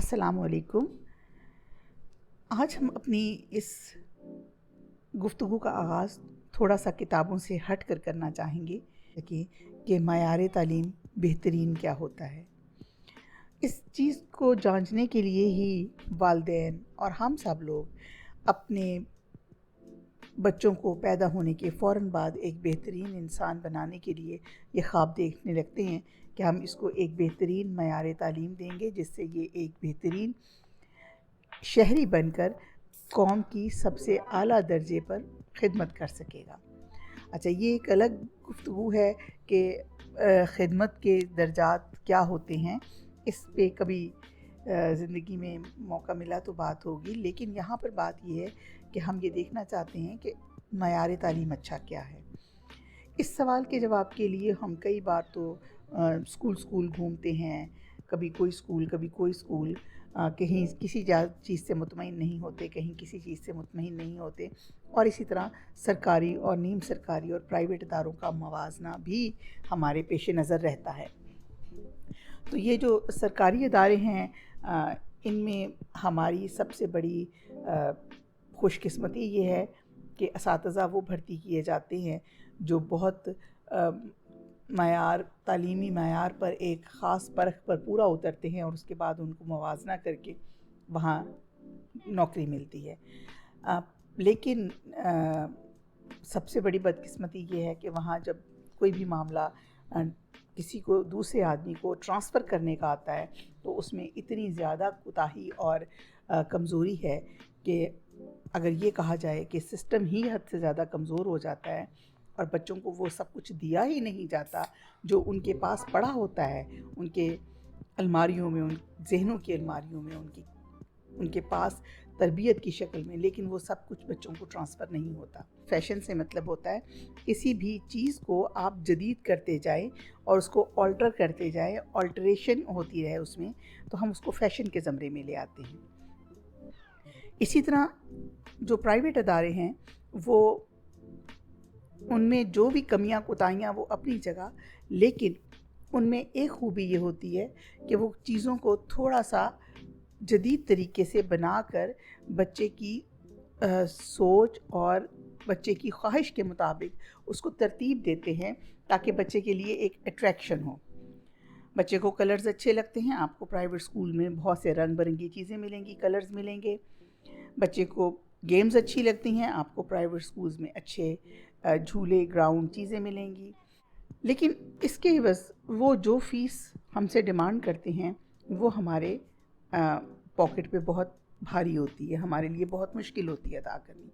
अस्सलाम वालेकुम। आज हम अपनी इस गुफ्तगू का आगाज़ थोड़ा सा किताबों से हट कर करना चाहेंगे कि मयार तालीम बेहतरीन क्या होता है। इस चीज़ को जांचने के लिए ही वालिदैन और हम सब लोग अपने बच्चों को पैदा होने के फ़ौरन बाद एक बेहतरीन इंसान बनाने के लिए ये ख्वाब देखने लगते हैं कि हम इसको एक बेहतरीन मयार तालीम देंगे जिससे ये एक बेहतरीन शहरी बनकर कौम की सबसे आला दर्जे पर खिदमत कर सकेगा। अच्छा, ये एक अलग गुफ्तगू है कि खिदमत के दर्जात क्या होते हैं, इस पे कभी ज़िंदगी में मौका मिला तो बात होगी, लेकिन यहाँ पर बात ये है कि हम ये देखना चाहते हैं कि मयार तालीम अच्छा क्या है। इस सवाल के जवाब के लिए हम कई बार तो स्कूल घूमते हैं, कभी कोई स्कूल कभी कोई स्कूल, कहीं किसी चीज़ से मुतमईन नहीं होते, कहीं किसी चीज़ से मुतमईन नहीं होते, और इसी तरह सरकारी और नीम सरकारी और प्राइवेट इदारों का मवाजना भी हमारे पेश नज़र रहता है। तो ये जो सरकारी इदारे हैं, इनमें हमारी सबसे बड़ी खुशकिस्मती ये है कि असातिज़ा वो भर्ती किए जाते हैं जो बहुत तालीमी मयार पर एक ख़ास परख पर पूरा उतरते हैं और उसके बाद उनको मवाजना करके वहाँ नौकरी मिलती है। लेकिन सबसे बड़ी बदकिस्मती ये है कि वहाँ जब कोई भी मामला किसी को दूसरे आदमी को ट्रांसफ़र करने का आता है तो उसमें इतनी ज़्यादा कोताही और कमज़ोरी है कि अगर ये कहा जाए कि सिस्टम ही हद से ज़्यादा कमज़ोर हो जाता है और बच्चों को वो सब कुछ दिया ही नहीं जाता जो उनके पास पड़ा होता है, उनके अलमारियों में, उन ज़हनों की अलमारियों में, उनके पास तरबियत की शक्ल में, लेकिन वो सब कुछ बच्चों को ट्रांसफ़र नहीं होता। फ़ैशन से मतलब होता है किसी भी चीज़ को आप जदीद करते जाएं और उसको ऑल्टर करते जाएं, ऑल्टरेशन होती रहे उसमें, तो हम उसको फ़ैशन के ज़मरे में ले आते हैं। इसी तरह जो प्राइवेट अदारे हैं वो उनमें जो भी कमियां कोताहियां वो अपनी जगह, लेकिन उनमें एक खूबी ये होती है कि वो चीज़ों को थोड़ा सा जदीद तरीके से बनाकर बच्चे की सोच और बच्चे की ख्वाहिश के मुताबिक उसको तरतीब देते हैं ताकि बच्चे के लिए एक अट्रैक्शन हो। बच्चे को कलर्स अच्छे लगते हैं, आपको प्राइवेट स्कूल में बहुत से रंग बिरंगी चीज़ें मिलेंगी, कलर्स मिलेंगे। बच्चे को गेम्स अच्छी लगती हैं, आपको प्राइवेट स्कूल्स में अच्छे झूले, ग्राउंड, चीज़ें मिलेंगी। लेकिन इसके बस वो जो फ़ीस हमसे डिमांड करते हैं वो हमारे पॉकेट पे बहुत भारी होती है, हमारे लिए बहुत मुश्किल होती है अदा करनी।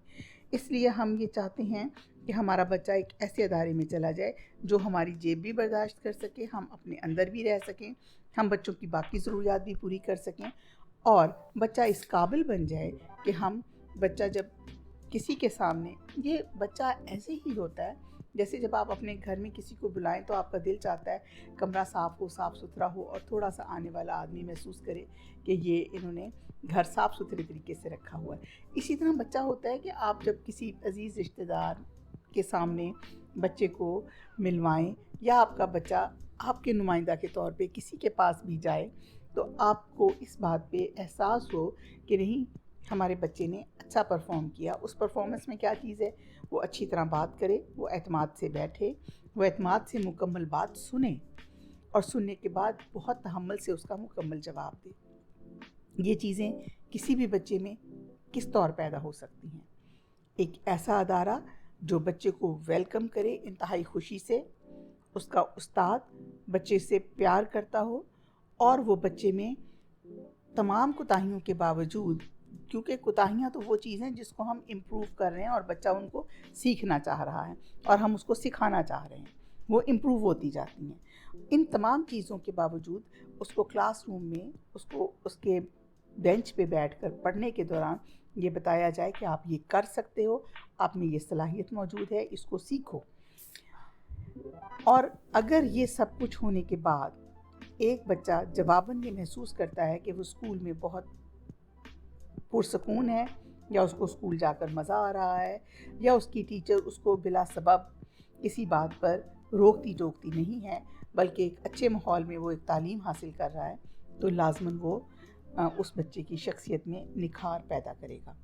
इसलिए हम ये चाहते हैं कि हमारा बच्चा एक ऐसे अदारे में चला जाए जो हमारी जेब भी बर्दाश्त कर सके, हम अपने अंदर भी रह सकें, हम बच्चों की बाकी ज़रूरियात भी पूरी कर सकें, और बच्चा इस काबिल बन जाए कि बच्चा जब किसी के सामने, ये बच्चा ऐसे ही होता है जैसे जब आप अपने घर में किसी को बुलाएं तो आपका दिल चाहता है कमरा साफ़ हो, साफ़ सुथरा हो, और थोड़ा सा आने वाला आदमी महसूस करे कि ये इन्होंने घर साफ़ सुथरे तरीके से रखा हुआ है। इसी तरह बच्चा होता है कि आप जब किसी अजीज़ रिश्तेदार के सामने बच्चे को मिलवाएं या आपका बच्चा आपके नुमाइंदा के तौर पे किसी के पास भी जाए तो आपको इस बात पे एहसास हो कि नहीं, हमारे बच्चे ने अच्छा परफॉर्म किया। उस परफॉर्मेंस में क्या चीज़ है, वो अच्छी तरह बात करे, वो एतमाद से बैठे, वो एतमाद से मुकम्मल बात सुने और सुनने के बाद बहुत तहम्मुल से उसका मुकम्मल जवाब दे। ये चीज़ें किसी भी बच्चे में किस तौर पैदा हो सकती हैं। एक ऐसा अदारा जो बच्चे को वेलकम करे इंतहाई खुशी से, उसका उस्ताद बच्चे से प्यार करता हो और वो बच्चे में तमाम कोताहियों के बावजूद, क्योंकि कोताहियाँ तो वो चीज़ हैं जिसको हम इम्प्रूव कर रहे हैं और बच्चा उनको सीखना चाह रहा है और हम उसको सिखाना चाह रहे हैं, वो इम्प्रूव होती जाती हैं। इन तमाम चीज़ों के बावजूद उसको क्लासरूम में उसको उसके बेंच पे बैठकर पढ़ने के दौरान ये बताया जाए कि आप ये कर सकते हो, आप में ये सलाहियत मौजूद है, इसको सीखो। और अगर ये सब कुछ होने के बाद एक बच्चा जवाबन ये महसूस करता है कि वो स्कूल में बहुत पुरसकून है, या उसको स्कूल जाकर मज़ा आ रहा है, या उसकी टीचर उसको बिला सबब किसी बात पर रोकती टोकती नहीं है, बल्कि एक अच्छे माहौल में वो एक तालीम हासिल कर रहा है, तो लाजमन वो उस बच्चे की शख्सियत में निखार पैदा करेगा।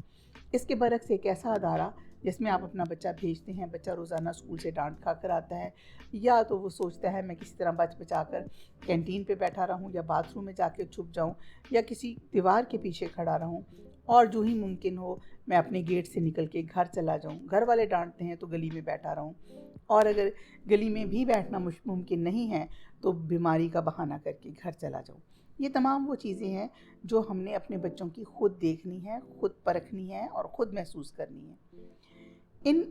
इसके बरक्स एक ऐसा अदारा जिसमें आप अपना बच्चा भेजते हैं, बच्चा रोज़ाना स्कूल से डांट खा कर आता है, या तो वो सोचता है मैं किसी तरह बच बचा कर कैंटीन पे बैठा रहूं या बाथरूम में जाके छुप जाऊं या किसी दीवार के पीछे खड़ा रहूं, और जो ही मुमकिन हो मैं अपने गेट से निकल के घर चला जाऊं। घर वाले डांटते हैं तो गली में बैठा रहूं, और अगर गली में भी बैठना मुमकिन नहीं है तो बीमारी का बहाना करके घर चला जाऊं। ये तमाम वो चीज़ें हैं जो हमने अपने बच्चों की खुद देखनी है, खुद परखनी है और ख़ुद महसूस करनी है। इन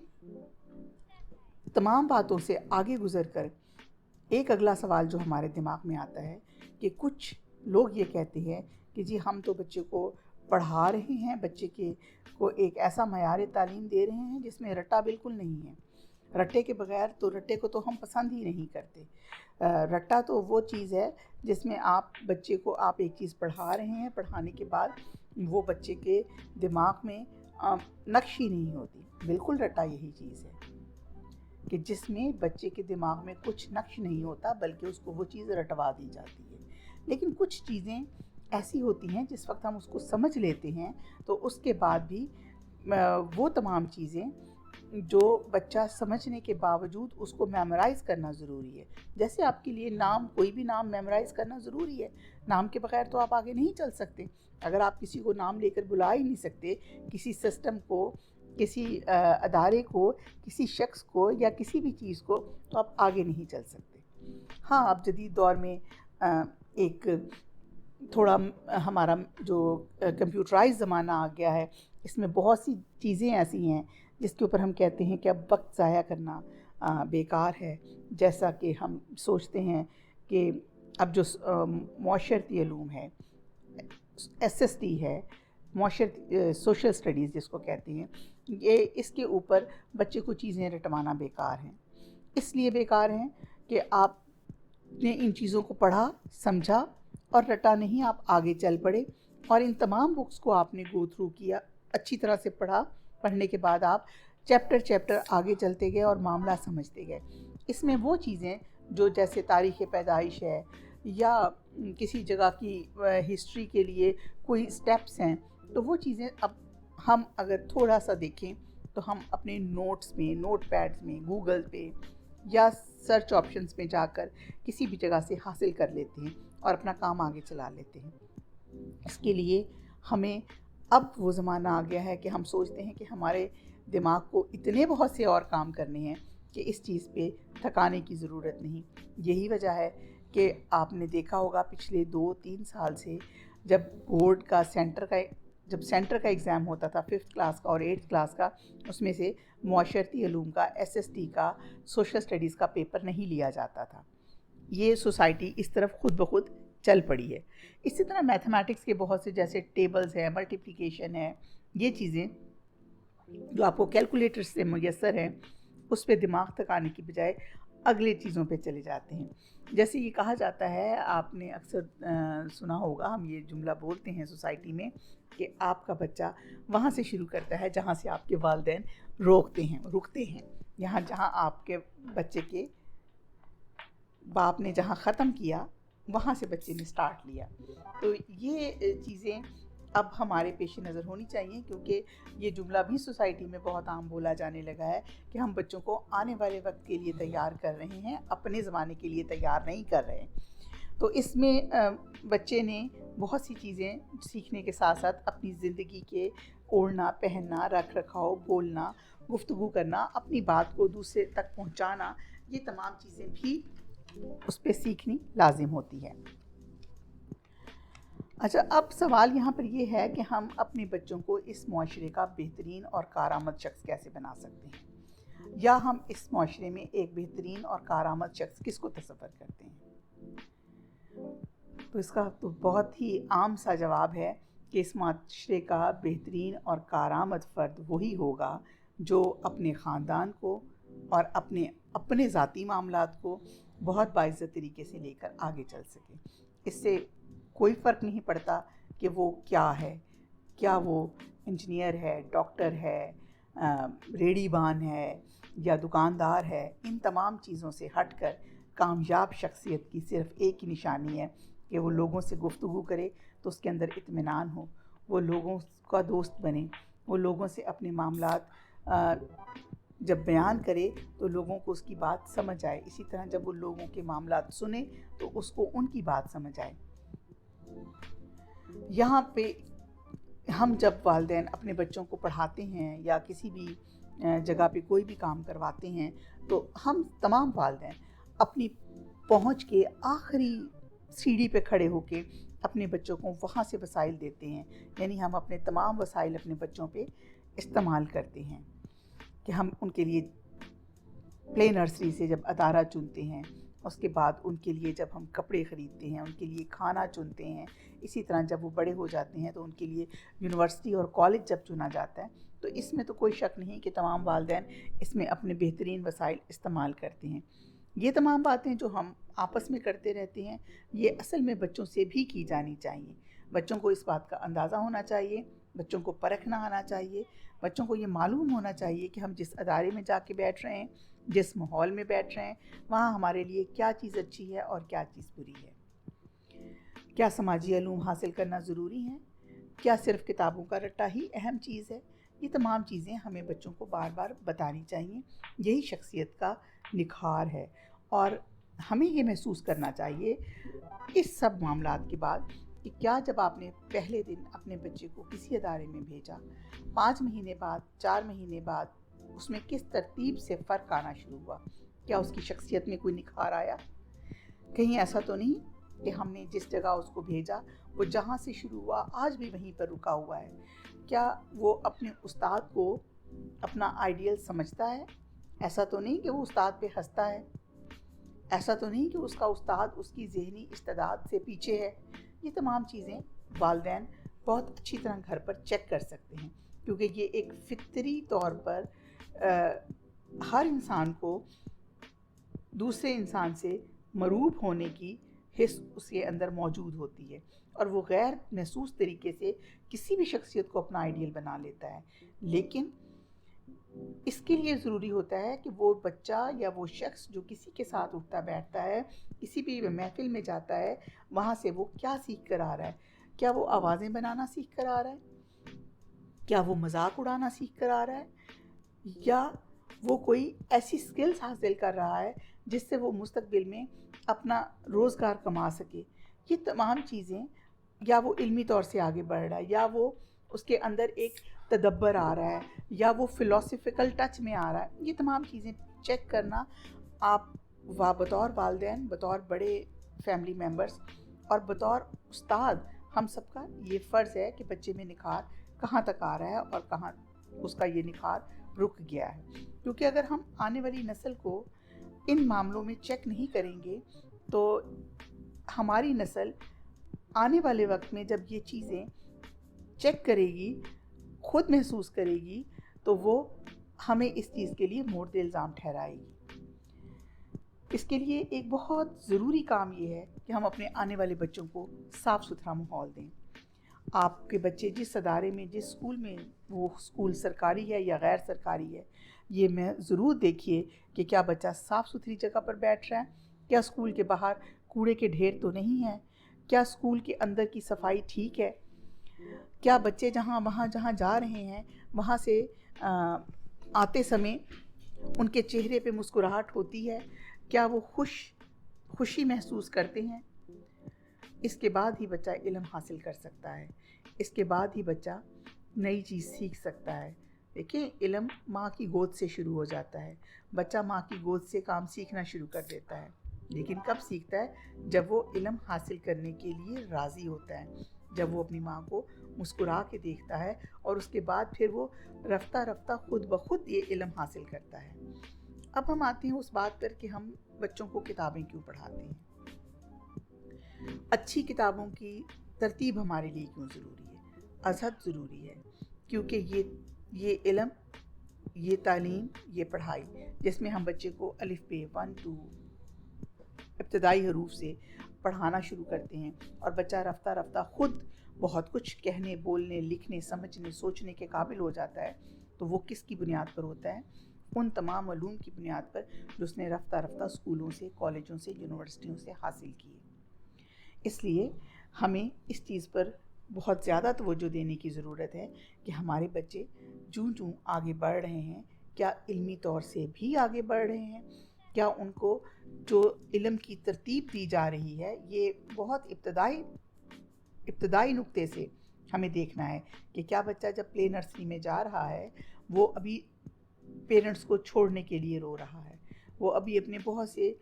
तमाम बातों से आगे गुजर कर एक अगला सवाल जो हमारे दिमाग में आता है कि कुछ लोग ये कहते हैं कि जी हम तो बच्चे को पढ़ा रहे हैं, बच्चे को एक ऐसा मयार तालीम दे रहे हैं जिसमें रट्टा बिल्कुल नहीं है। रट्टे के बगैर तो रट्टे को तो हम पसंद ही नहीं करते। रट्टा तो वो चीज़ है जिसमें आप बच्चे को आप एक चीज़ पढ़ा रहे हैं, पढ़ाने के बाद वो बच्चे के दिमाग में नक्श ही नहीं होती। बिल्कुल रट्टा यही चीज़ है कि जिसमें बच्चे के दिमाग में कुछ नक्श नहीं होता, बल्कि उसको वो चीज़ रटवा दी जाती है। लेकिन कुछ चीज़ें ऐसी होती हैं जिस वक्त हम उसको समझ लेते हैं तो उसके बाद भी वो तमाम चीज़ें जो बच्चा समझने के बावजूद उसको मेमोराइज़ करना ज़रूरी है। जैसे आपके लिए नाम, कोई भी नाम मेमोराइज़ करना ज़रूरी है। नाम के बगैर तो आप आगे नहीं चल सकते। अगर आप किसी को नाम लेकर बुला ही नहीं सकते, किसी सिस्टम को, किसी अदारे को, किसी शख्स को या किसी भी चीज़ को, तो आप आगे नहीं चल सकते। हाँ, अब जदीद दौर में एक थोड़ा हमारा जो कंप्यूटराइज ज़माना आ गया है, इसमें बहुत सी चीज़ें ऐसी हैं जिसके ऊपर हम कहते हैं कि अब वक्त ज़ाया करना बेकार है। जैसा कि हम सोचते हैं कि अब जो मुआशरती इल्म है, SST है, सोशल स्टडीज़ जिसको कहते हैं, ये इसके ऊपर बच्चे को चीज़ें रटवाना बेकार हैं। इसलिए बेकार हैं कि आपने इन चीज़ों को पढ़ा, समझा और रटा नहीं, आप आगे चल पड़े और इन तमाम बुक्स को आपने गो थ्रू किया, अच्छी तरह से पढ़ा। पढ़ने के बाद आप चैप्टर आगे चलते गए और मामला समझते गए। इसमें वो चीज़ें जो जैसे तारीख़ पैदाइश है या किसी जगह की हिस्ट्री के लिए कोई स्टेप्स हैं, तो वो चीज़ें अब हम अगर थोड़ा सा देखें तो हम अपने नोट्स में, नोट पैड्स में, गूगल पे या सर्च ऑप्शंस में जाकर किसी भी जगह से हासिल कर लेते हैं और अपना काम आगे चला लेते हैं। इसके लिए हमें अब वो ज़माना आ गया है कि हम सोचते हैं कि हमारे दिमाग को इतने बहुत से और काम करने हैं कि इस चीज़ पे थकाने की ज़रूरत नहीं। यही वजह है कि आपने देखा होगा पिछले 2-3 साल से जब बोर्ड का जब सेंटर का एग्ज़ाम होता था 5th क्लास का और 8th क्लास का, उसमें से मुआशरती इल्म का, SST का, सोशल स्टडीज़ का पेपर नहीं लिया जाता था। ये सोसाइटी इस तरफ खुद ब खुद चल पड़ी है। इसी तरह मैथमेटिक्स के बहुत से जैसे टेबल्स हैं, मल्टीप्लिकेशन है, ये चीज़ें जो आपको कैलकुलेटर से मुयस्सर हैं, उस पे दिमाग थकाने की बजाय अगले चीज़ों पे चले जाते हैं। जैसे ये कहा जाता है, आपने अक्सर सुना होगा, हम ये जुमला बोलते हैं सोसाइटी में कि आपका बच्चा वहाँ से शुरू करता है जहाँ से आपके वालिदैन रुकते हैं। यहाँ जहाँ आपके बच्चे के बाप ने जहाँ ख़त्म किया, वहाँ से बच्चे ने स्टार्ट लिया। तो ये चीज़ें अब हमारे पेश नज़र होनी चाहिए, क्योंकि ये जुमला भी सोसाइटी में बहुत आम बोला जाने लगा है कि हम बच्चों को आने वाले वक्त के लिए तैयार कर रहे हैं, अपने ज़माने के लिए तैयार नहीं कर रहे हैं। तो इसमें बच्चे ने बहुत सी चीज़ें सीखने के साथ साथ अपनी ज़िंदगी के ओढ़ना, पहनना, रख रखाव, बोलना, गुफ्तगू करना, अपनी बात को दूसरे तक पहुँचाना, ये तमाम चीज़ें भी उस पर सीखनी लाजिम होती है। अच्छा, अब सवाल यहाँ पर ये है कि हम अपने बच्चों को इस मुआशरे का बेहतरीन और कारआमद शख्स कैसे बना सकते हैं, या हम इस मुआशरे में एक बेहतरीन और कारआमद शख्स किसको तसव्वुर करते हैं। तो इसका तो बहुत ही आम सा जवाब है कि इस मुआशरे का बेहतरीन और कारआमद फ़र्द वही होगा जो अपने ख़ानदान को और अपने ज़ाती मामलात को बहुत बाइज़्ज़त तरीके से लेकर आगे चल सके। इससे कोई फ़र्क नहीं पड़ता कि वो क्या है, क्या वो इंजीनियर है, डॉक्टर है, रेडीबान है या दुकानदार है। इन तमाम चीज़ों से हटकर कामयाब शख्सियत की सिर्फ़ एक ही निशानी है कि वो लोगों से गुफ्तगू करे, تو اس کے اندر اطمینان ہو، وہ لوگوں کا دوست بنے، وہ لوگوں سے اپنے معاملات جب بیان کرے تو لوگوں کو اس کی بات سمجھ آئے، اسی طرح جب وہ لوگوں کے معاملات سنے تو اس کو ان کی بات سمجھ آئے۔ یہاں پہ ہم جب والدین اپنے بچوں کو پڑھاتے ہیں یا کسی بھی جگہ پہ کوئی بھی کام کرواتے ہیں تو ہم تمام والدین اپنی پہنچ کے آخری سیڑھی پہ کھڑے ہو کے اپنے بچوں کو وہاں سے وسائل دیتے ہیں، یعنی ہم اپنے تمام وسائل اپنے بچوں پہ استعمال کرتے ہیں کہ ہم ان کے لیے پلے نرسری سے جب ادارہ چنتے ہیں، اس کے بعد ان کے لیے جب ہم کپڑے خریدتے ہیں، ان کے لیے کھانا چنتے ہیں، اسی طرح جب وہ بڑے ہو جاتے ہیں تو ان کے لیے یونیورسٹی اور کالج جب چنا جاتا ہے، تو اس میں تو کوئی شک نہیں کہ تمام والدین اس میں اپنے بہترین وسائل استعمال کرتے ہیں۔ یہ تمام باتیں جو ہم آپس میں کرتے رہتے ہیں یہ اصل میں بچوں سے بھی کی جانی چاہیے۔ بچوں کو اس بات کا اندازہ ہونا چاہیے، بچوں کو پرکھنا آنا چاہیے، بچوں کو یہ معلوم ہونا چاہیے کہ ہم جس ادارے میں جا کے بیٹھ رہے ہیں، جس ماحول میں بیٹھ رہے ہیں، وہاں ہمارے لیے کیا چیز اچھی ہے اور کیا چیز بری ہے۔ کیا سماجی علوم حاصل کرنا ضروری ہے؟ کیا صرف کتابوں کا رٹا ہی اہم چیز ہے؟ یہ تمام چیزیں ہمیں بچوں کو بار بار بتانی چاہیے۔ یہی شخصیت کا نکھار ہے، اور ہمیں یہ محسوس کرنا چاہیے اس سب معاملات کے بعد کہ کیا جب آپ نے پہلے دن اپنے بچے کو کسی ادارے میں بھیجا، 5 مہینے بعد، 4 مہینے بعد اس میں کس ترتیب سے فرق آنا شروع ہوا؟ کیا اس کی شخصیت میں کوئی نکھار آیا؟ کہیں ایسا تو نہیں کہ ہم نے جس جگہ اس کو بھیجا وہ جہاں سے شروع ہوا آج بھی وہیں پر رکا ہوا ہے؟ کیا وہ اپنے استاد کو اپنا آئیڈیل سمجھتا ہے؟ ایسا تو نہیں کہ وہ استاد پہ ہنستا ہے؟ ایسا تو نہیں کہ اس کا استاد اس کی ذہنی استعداد سے پیچھے ہے؟ یہ تمام چیزیں والدین بہت اچھی طرح گھر پر چیک کر سکتے ہیں، کیونکہ یہ ایک فطری طور پر ہر انسان کو دوسرے انسان سے مروب ہونے کی حس اس کے اندر موجود ہوتی ہے، اور وہ غیر محسوس طریقے سے کسی بھی شخصیت کو اپنا آئیڈیل بنا لیتا ہے۔ لیکن اس کے لیے ضروری ہوتا ہے کہ وہ بچہ یا وہ شخص جو کسی کے ساتھ اٹھتا بیٹھتا ہے، کسی بھی محفل میں جاتا ہے، وہاں سے وہ کیا سیکھ کر آ رہا ہے؟ کیا وہ آوازیں بنانا سیکھ کر آ رہا ہے؟ کیا وہ مذاق اڑانا سیکھ کر آ رہا ہے؟ یا وہ کوئی ایسی سکلز حاصل کر رہا ہے جس سے وہ مستقبل میں اپنا روزگار کما سکے؟ یہ تمام چیزیں، یا وہ علمی طور سے آگے بڑھ رہا ہے، یا وہ اس کے اندر ایک تدبر آ رہا ہے، یا وہ فلسفیکل ٹچ میں آ رہا ہے، یہ تمام چیزیں چیک کرنا آپ بطور والدین، بطور بڑے فیملی ممبرز اور بطور استاد ہم سب کا یہ فرض ہے کہ بچے میں نکھار کہاں تک آ رہا ہے اور کہاں اس کا یہ نکھار رک گیا ہے۔ کیونکہ اگر ہم آنے والی نسل کو ان معاملوں میں چیک نہیں کریں گے تو ہماری نسل آنے والے وقت میں جب یہ چیزیں چیک کرے گی، خود محسوس کرے گی، تو وہ ہمیں اس چیز کے لیے مورد الزام ٹھہرائے گی۔ اس کے لیے ایک بہت ضروری کام یہ ہے کہ ہم اپنے آنے والے بچوں کو صاف ستھرا ماحول دیں۔ آپ کے بچے جس ادارے میں، جس اسکول میں، وہ اسکول سرکاری ہے یا غیر سرکاری ہے، یہ میں ضرور دیکھیے کہ کیا بچہ صاف ستھری جگہ پر بیٹھ رہا ہے، کیا اسکول کے باہر کوڑے کے ڈھیر تو نہیں ہیں، کیا اسکول کے اندر کی صفائی ٹھیک ہے، کیا بچے جہاں جا رہے ہیں وہاں سے آتے سمے ان کے چہرے پہ مسکراہٹ ہوتی ہے، کیا وہ خوشی محسوس کرتے ہیں؟ اس کے بعد ہی بچہ علم حاصل کر سکتا ہے، اس کے بعد ہی بچہ نئی چیز سیکھ سکتا ہے۔ دیکھیں، علم ماں کی گود سے شروع ہو جاتا ہے، بچہ ماں کی گود سے کام سیکھنا شروع کر دیتا ہے، لیکن کب سیکھتا ہے؟ جب وہ علم حاصل کرنے کے لیے راضی ہوتا ہے، جب وہ اپنی ماں کو مسکرا کے دیکھتا ہے، اور اس کے بعد پھر وہ رفتہ رفتہ خود بخود یہ علم حاصل کرتا ہے۔ اب ہم آتے ہیں اس بات پر کہ ہم بچوں کو کتابیں کیوں پڑھاتے ہیں، اچھی کتابوں کی ترتیب ہمارے لیے کیوں ضروری ہے؟ ازحد ضروری ہے، کیونکہ یہ علم، یہ تعلیم، یہ پڑھائی جس میں ہم بچے کو الف ب 1 2 ابتدائی حروف سے پڑھانا شروع کرتے ہیں، اور بچہ رفتہ رفتہ خود بہت کچھ کہنے، بولنے، لکھنے، سمجھنے، سوچنے کے قابل ہو جاتا ہے، تو وہ کس کی بنیاد پر ہوتا ہے؟ ان تمام علوم کی بنیاد پر جو اس نے رفتہ رفتہ اسکولوں سے، کالجوں سے، یونیورسٹیوں سے حاصل کیے۔ اس لیے ہمیں اس چیز پر بہت زیادہ توجہ دینے کی ضرورت ہے کہ ہمارے بچے جوں آگے بڑھ رہے ہیں، کیا علمی طور سے بھی آگے بڑھ رہے ہیں، کیا ان کو جو علم کی ترتیب دی جا رہی ہے یہ بہت ابتدائی نقطے سے ہمیں دیکھنا ہے کہ کیا بچہ جب پلے نرسری میں جا رہا ہے وہ ابھی پیرنٹس کو چھوڑنے کے لیے رو رہا ہے، وہ ابھی اپنے بہت سے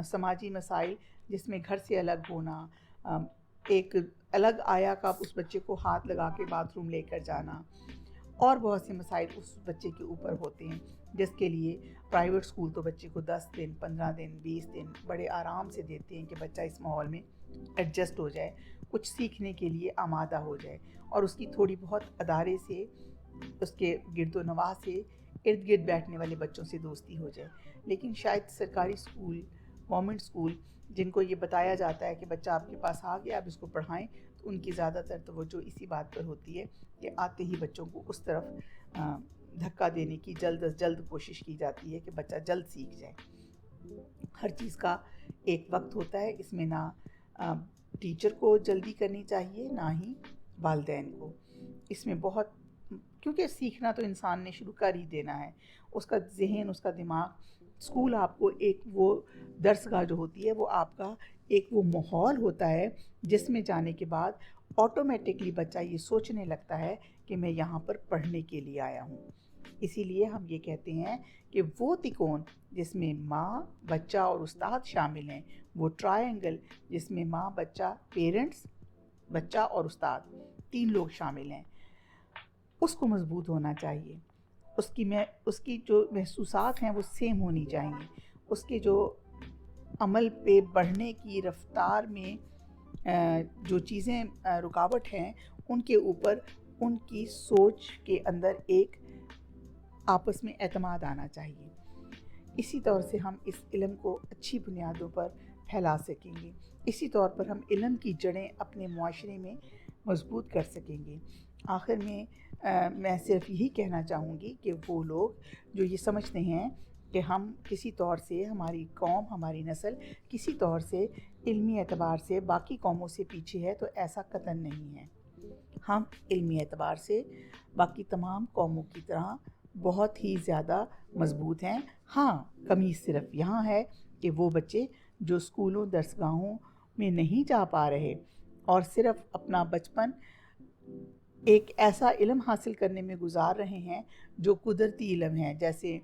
سماجی مسائل جس میں گھر سے الگ ہونا، ایک الگ آیا کا اس بچے کو ہاتھ لگا کے باتھ روم لے کر جانا، اور بہت سے مسائل اس بچے کے اوپر ہوتے ہیں جس کے لیے پرائیویٹ اسکول تو بچے کو 10 دن 15 دن 20 دن بڑے آرام سے دیتے ہیں کہ بچہ اس ماحول میں ایڈجسٹ ہو جائے، کچھ سیکھنے کے لیے آمادہ ہو جائے، اور اس کی تھوڑی بہت ادارے سے، اس کے گرد و نواح سے، ارد گرد بیٹھنے والے بچوں سے دوستی ہو جائے۔ لیکن شاید سرکاری اسکول، گورنمنٹ اسکول جن کو یہ بتایا جاتا ہے کہ بچہ آپ کے پاس آ گیا آپ اس کو پڑھائیں، تو ان کی زیادہ تر توجہ اسی بات پر ہوتی ہے کہ آتے ہی بچوں کو اس طرف دھکا دینے کی جلد از جلد کوشش کی جاتی ہے کہ بچہ جلد سیکھ جائے۔ ہر چیز کا ایک وقت ہوتا ہے، اس میں نہ ٹیچر کو جلدی کرنی چاہیے نہ ہی والدین کو، اس میں بہت، کیونکہ سیکھنا تو انسان نے شروع کر ہی دینا ہے، اس کا ذہن، اس کا دماغ، اسکول آپ کو ایک وہ درسگاہ جو ہوتی ہے وہ آپ کا ایک وہ ماحول ہوتا ہے جس میں جانے کے بعد آٹومیٹکلی بچہ یہ سوچنے لگتا ہے کہ میں یہاں پر پڑھنے کے لیے آیا ہوں۔ اسی لیے ہم یہ کہتے ہیں کہ وہ تکون جس میں ماں، بچہ اور استاد شامل ہیں، وہ ٹرائنگل جس میں ماں، بچہ، پیرنٹس، بچہ اور استاد 3 لوگ شامل ہیں، اس کو مضبوط ہونا چاہیے۔ اس کی جو محسوسات ہیں وہ سیم ہونی چاہیے، اس کے جو عمل پہ بڑھنے کی رفتار میں جو چیزیں رکاوٹ ہیں ان کے اوپر ان کی سوچ کے اندر ایک آپس میں اعتماد آنا چاہیے۔ اسی طور سے ہم اس علم کو اچھی بنیادوں پر پھیلا سکیں گے، اسی طور پر ہم علم کی جڑیں اپنے معاشرے میں مضبوط کر سکیں گے۔ آخر میں میں صرف یہی کہنا چاہوں گی کہ وہ لوگ جو یہ سمجھتے ہیں کہ ہم کسی طور سے، ہماری قوم، ہماری نسل کسی طور سے علمی اعتبار سے باقی قوموں سے پیچھے ہے، تو ایسا قطعاً نہیں ہے۔ ہم علمی اعتبار سے باقی تمام قوموں کی طرح بہت ہی زیادہ مضبوط ہیں۔ ہاں، کمی صرف یہاں ہے کہ وہ بچے جو اسکولوں، درسگاہوں میں نہیں جا پا رہے اور صرف اپنا بچپن ایک ایسا علم حاصل کرنے میں گزار رہے ہیں جو قدرتی علم ہے، جیسے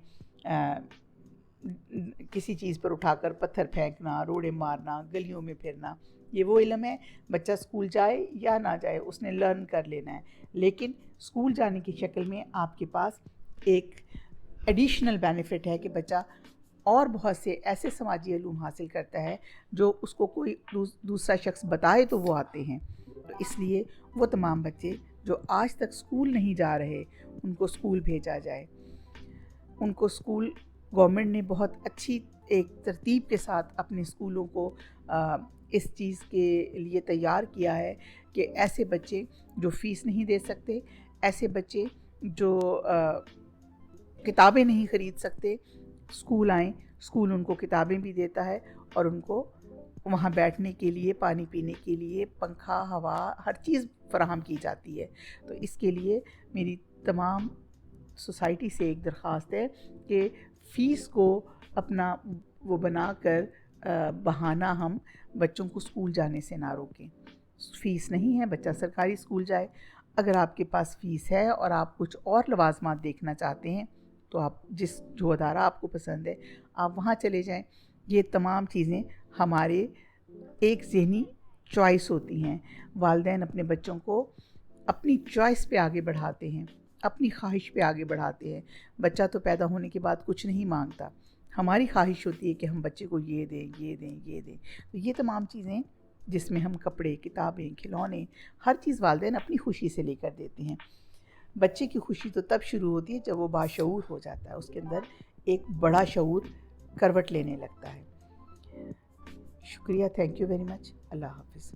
کسی چیز پر اٹھا کر پتھر پھینکنا، روڑے مارنا، گلیوں میں پھرنا، یہ وہ علم ہے۔ بچہ اسکول جائے یا نہ جائے اس نے لرن کر لینا ہے، لیکن اسکول جانے کی شکل میں آپ کے پاس ایک ایڈیشنل بینیفٹ ہے کہ بچہ اور بہت سے ایسے سماجی علوم حاصل کرتا ہے جو اس کو کوئی دوسرا شخص بتائے تو وہ آتے ہیں۔ تو اس لیے وہ تمام بچے جو آج تک اسکول نہیں جا رہے ان کو اسکول بھیجا جائے، ان کو اسکول، گورنمنٹ نے بہت اچھی ایک ترتیب کے ساتھ اپنے اسکولوں کو اس چیز کے لیے تیار کیا ہے کہ ایسے بچے جو فیس نہیں دے سکتے، ایسے بچے جو کتابیں نہیں خرید سکتے، اسکول آئیں، اسکول ان کو کتابیں بھی دیتا ہے اور ان کو وہاں بیٹھنے کے لیے، پانی پینے کے لیے، پنکھا، ہوا، ہر چیز فراہم کی جاتی ہے۔ تو اس کے لیے میری تمام سوسائٹی سے ایک درخواست ہے کہ فیس کو اپنا وہ بنا کر بہانہ ہم بچوں کو اسکول جانے سے نہ روکیں۔ فیس نہیں ہے، بچہ سرکاری اسکول جائے۔ اگر آپ کے پاس فیس ہے اور آپ کچھ اور لوازمات دیکھنا چاہتے ہیں تو آپ جو ادارہ آپ کو پسند ہے آپ وہاں چلے جائیں۔ یہ تمام چیزیں ہمارے ایک ذہنی چوائس ہوتی ہیں۔ والدین اپنے بچوں کو اپنی چوائس پہ آگے بڑھاتے ہیں، اپنی خواہش پہ آگے بڑھاتے ہیں۔ بچہ تو پیدا ہونے کے بعد کچھ نہیں مانگتا، ہماری خواہش ہوتی ہے کہ ہم بچے کو یہ دیں، یہ دیں، یہ دیں۔ تو یہ تمام چیزیں جس میں ہم کپڑے، کتابیں، کھلونے، ہر چیز والدین اپنی خوشی سے لے کر دیتے ہیں۔ بچے کی خوشی تو تب شروع ہوتی ہے جب وہ باشعور ہو جاتا ہے، اس کے اندر ایک بڑا شعور کروٹ لینے لگتا ہے۔ شکریہ، تھینک یو ویری مچ، اللہ حافظ۔